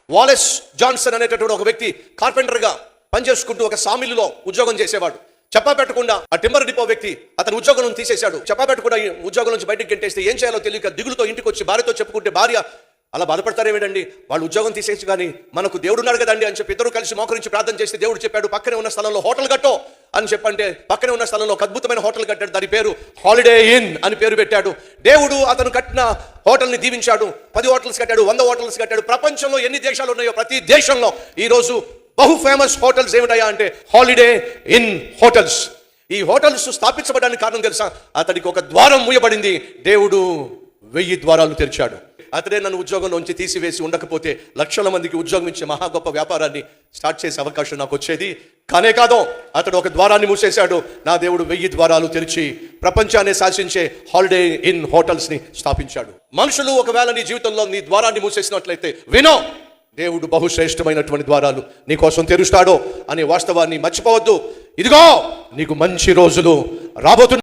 Wallace Johnson అనేటటువంటి ఒక వ్యక్తి కార్పెంటర్గా పనిచేసుకుంటూ ఒక సామిల్లో ఉద్యోగం చేసేవాడు. చెప్పా పెట్టకుండా ఆ టింబర్ డిపో వ్యక్తి అతని ఉద్యోగం తీసేశాడు. చెప్పా పెట్టకుండా ఈ ఉద్యోగం నుంచి బయటకు గెంటేస్తే ఏం చేయాలో తెలియక దిగులుతో ఇంటికి వచ్చి భార్యతో చెప్పుకుంటే భార్య అలా బాధపడతారేమిటండి, వాళ్ళు ఉద్యోగం తీసేసి కానీ మనకు దేవుడు ఉన్నాడు కదండి అని చెప్పి ఇద్దరు కలిసి మోకరించి ప్రార్థన చేస్తే దేవుడు చెప్పాడు పక్కనే ఉన్న స్థలంలో హోటల్ కట్టో అని చెప్పంటే పక్కనే ఉన్న స్థలంలో ఒక అద్భుతమైన హోటల్ కట్టాడు. దాని పేరు హాలిడే ఇన్ అని పేరు పెట్టాడు. దేవుడు అతను కట్టిన హోటల్ని దీవించాడు. 10 హోటల్స్ కట్టాడు, 100 హోటల్స్ కట్టాడు. ప్రపంచంలో ఎన్ని దేశాలు ఉన్నాయో ప్రతి దేశంలో ఈరోజు బహు ఫేమస్ హోటల్స్ ఏమిటయా అంటే హాలిడే ఇన్ హోటల్స్. ఈ హోటల్స్ స్థాపించబడడానికి కారణం తెలుసా? అతడికి ఒక ద్వారం మూయబడింది, దేవుడు 1000 ద్వారాలు తెరిచాడు. అతడే నన్ను ఉద్యోగంలోంచి తీసివేసి ఉండకపోతే లక్షల మందికి ఉద్యోగం ఇచ్చే మహా గొప్ప వ్యాపారాన్ని స్టార్ట్ చేసే అవకాశం నాకు వచ్చేది కానే కాదు. అతడు ఒక ద్వారాన్ని మూసేశాడు. నా దేవుడు 1000 ద్వారాలు తెరిచి ప్రపంచాన్ని శాసించే హాలిడే ఇన్ హోటల్స్ ని స్థాపించాడు. మనుషులు ఒకవేళ నీ జీవితంలో నీ ద్వారాన్ని మూసేసినట్లయితే వినో, దేవుడు బహుశ్రేష్టమైనటువంటి ద్వారాలు నీ కోసం తెరుస్తాడో అనే వాస్తవాన్ని మర్చిపోవద్దు. ఇదిగో నీకు మంచి రోజులు రాబోతున్నాయి.